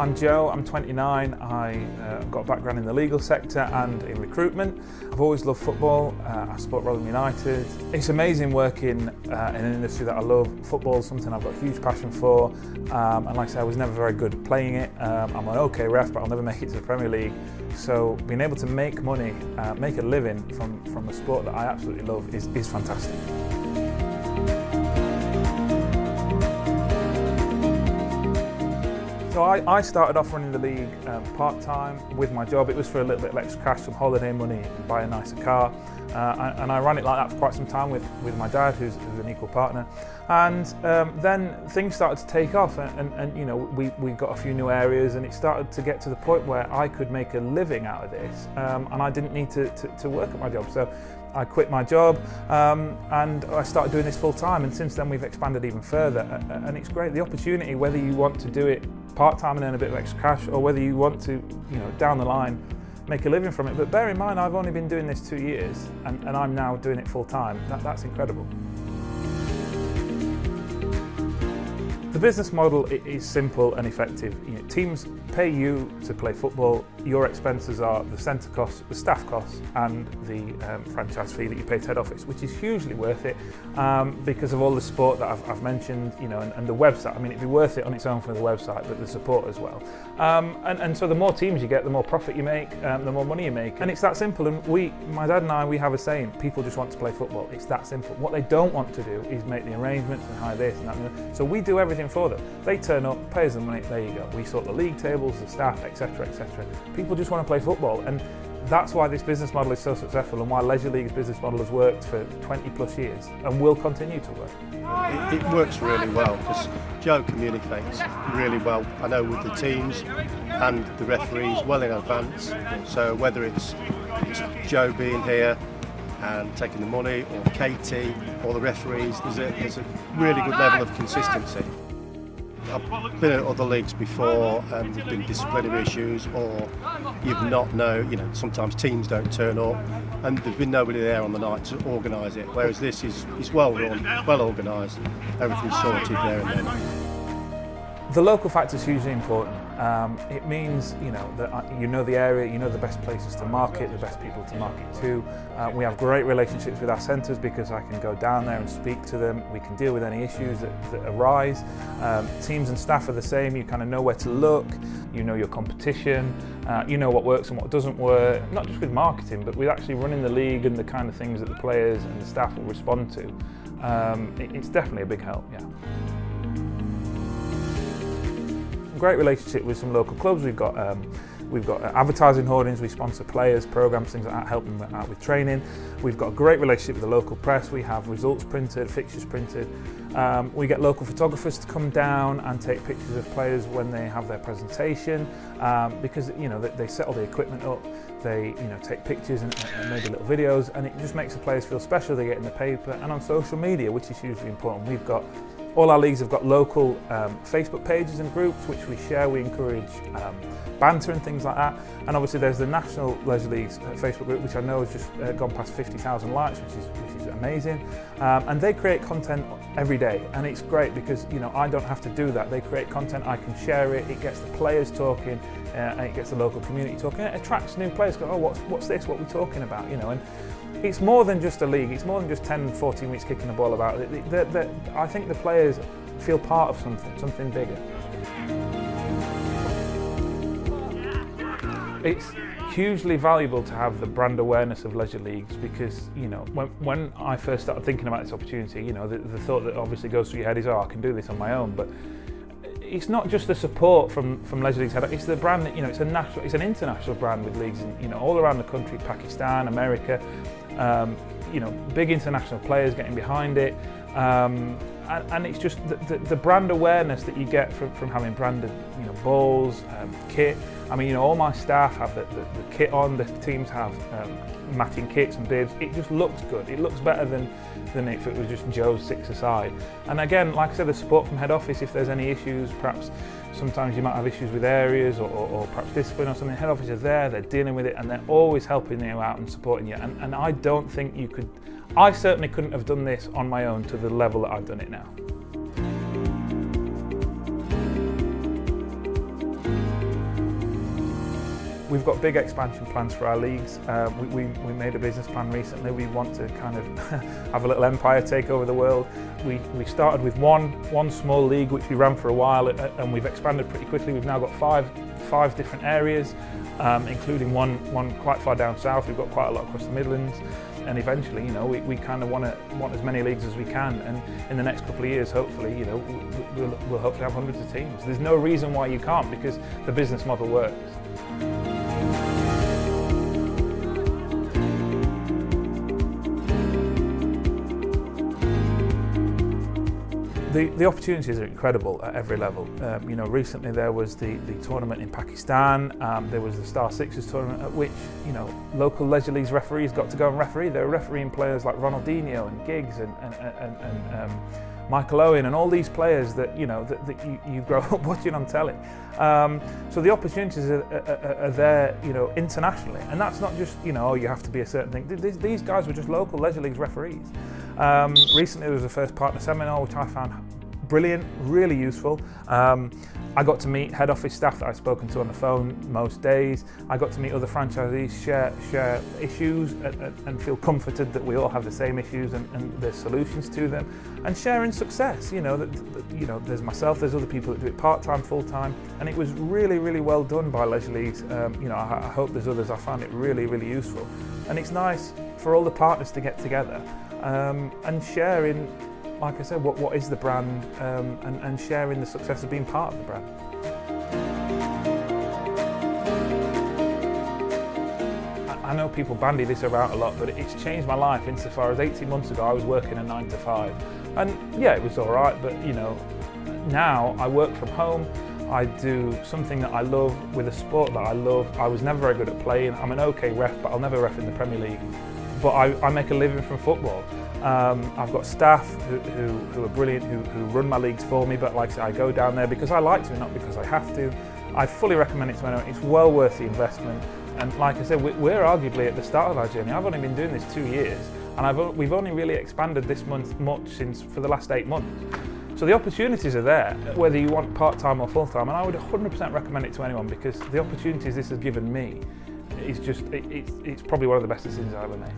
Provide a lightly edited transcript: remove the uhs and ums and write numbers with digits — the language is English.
I'm Joe, I'm 29, I've got a background in the legal sector and in recruitment. I've always loved football, I support Rotherham United. It's amazing working in an industry that I love. Football is something I've got a huge passion for, and like I said, I was never very good at playing it. I'm an okay ref, but I'll never make it to the Premier League. So being able to make money, make a living from a sport that I absolutely love is fantastic. So I started off running the league part-time with my job. It was for a little bit of extra cash, some holiday money, buy a nicer car. And I ran it like that for quite some time with my dad, who's an equal partner. And then things started to take off, and you know, we got a few new areas, and it started to get to the point where I could make a living out of this, and I didn't need to work at my job. So I quit my job and I started doing this full time, and since then we've expanded even further, and it's great. The opportunity, whether you want to do it part-time and earn a bit of extra cash, or whether you want to, you know, down the line make a living from it. But bear in mind, I've only been doing this 2 years, and I'm now doing it full-time. That's incredible. The business model is simple and effective. You know, teams pay you to play football. Your expenses are the centre costs, the staff costs, and the franchise fee that you pay to head office, which is hugely worth it because of all the support that I've mentioned, you know, and the website. I mean, it'd be worth it on its own for the website, but the support as well. And so the more teams you get, the more profit you make, the more money you make, and it's that simple. And my dad and I, we have a saying: people just want to play football. It's that simple. What they don't want to do is make the arrangements and hire this and that. And that. So we do everything for them. They turn up, pay us the money, there you go. We sort the league tables, the staff, etc., etc. People just want to play football, and that's why this business model is so successful, and why Leisure League's business model has worked for 20 plus years and will continue to work. It works really well because Joe communicates really well, I know, with the teams and the referees well in advance. So whether it's Joe being here and taking the money, or Katie, or the referees, there's a really good level of consistency. I've been at other leagues before and there's been disciplinary issues, or you've not know, you know, sometimes teams don't turn up and there's been nobody there on the night to organise it, whereas this is well run, well organised, everything's sorted there and then. The local factor is hugely important. It means, you know, that you know the area, you know the best places to market, the best people to market to. We have great relationships with our centres because I can go down there and speak to them. We can deal with any issues that arise. Teams and staff are the same. You kind of know where to look, you know your competition, you know what works and what doesn't work, not just with marketing, but with actually running the league and the kind of things that the players and the staff will respond to. It's definitely a big help, yeah. Great relationship with some local clubs. We've got advertising hoardings, we sponsor players, programs, things like that, help them out with training. We've got a great relationship with the local press. We have results printed, fixtures printed. We get local photographers to come down and take pictures of players when they have their presentation, because, you know, they set all the equipment up, they, you know, take pictures and maybe little videos, and it just makes the players feel special. They get in the paper and on social media, which is hugely important. All our leagues have got local Facebook pages and groups which we share. We encourage banter and things like that. And obviously there's the National Leisure League's Facebook group, which I know has just gone past 50,000 likes, which is amazing. And they create content every day, and it's great because, you know, I don't have to do that. They create content, I can share it, it gets the players talking, and it gets the local community talking. It attracts new players. Go, oh, what's this? What are we talking about? You know, and it's more than just a league. It's more than just 10, 14 weeks kicking the ball about. I think the players feel part of something bigger. It's hugely valuable to have the brand awareness of leisure leagues because, you know, when I first started thinking about this opportunity, you know, the thought that obviously goes through your head is, oh, I can do this on my own. But it's not just the support from Leisure League's head, it's the brand that, you know, it's an international brand with leagues in, you know, all around the country, Pakistan, America, you know, big international players getting behind it. And it's just the brand awareness that you get from having branded, you know, balls, kit. I mean, you know, all my staff have the kit on. The teams have matching kits and bibs. It just looks good. It looks better than if it was just Joe's six-a-side. And again, like I said, the support from head office. If there's any issues, perhaps sometimes you might have issues with areas or perhaps discipline or something. Head office are there. They're dealing with it, and they're always helping you out and supporting you. And I don't think you could. I certainly couldn't have done this on my own to the level that I've done it now. We've got big expansion plans for our leagues. We made a business plan recently. We want to kind of have a little empire take over the world. We started with one small league which we ran for a while, and we've expanded pretty quickly. We've now got five different areas, including one quite far down south. We've got quite a lot across the Midlands, and eventually, you know, we kind of want as many leagues as we can. And in the next couple of years, hopefully, you know, we'll hopefully have hundreds of teams. There's no reason why you can't, because the business model works. The opportunities are incredible at every level. You know, recently there was the tournament in Pakistan. There was the Star Sixers tournament at which, you know, local leisure leagues referees got to go and referee. They were refereeing players like Ronaldinho and Giggs and Michael Owen and all these players that, you know, that you grow up watching on telly. So the opportunities are there, you know, internationally, and that's not just, you know, oh, you have to be a certain thing. These guys were just local leisure leagues referees. Recently there was a first partner seminar which I found brilliant, really useful. I got to meet head office staff that I've spoken to on the phone most days. I got to meet other franchisees, share issues and feel comforted that we all have the same issues and there's solutions to them, and sharing success. You know, you know, there's myself, there's other people that do it part-time, full-time, and it was really, really well done by leisure leagues. You know, I hope there's others. I found it really, really useful, and it's nice for all the partners to get together and sharing, like I said, what is the brand, and sharing the success of being part of the brand. I know people bandy this around a lot, but it's changed my life insofar as 18 months ago I was working a 9 to 5, and yeah, it was all right, but you know, now I work from home. I do something that I love with a sport that I love. I was never very good at playing. I'm an okay ref, but I'll never ref in the Premier League. But I make a living from football. I've got staff who are brilliant, who run my leagues for me, but like I say, I go down there because I like to, not because I have to. I fully recommend it to anyone. It's well worth the investment. And like I said, we're arguably at the start of our journey. I've only been doing this 2 years, and we've only really expanded this month much for the last 8 months. So the opportunities are there, whether you want part-time or full-time, and I would 100% recommend it to anyone, because the opportunities this has given me is just, it's probably one of the best decisions I've ever made.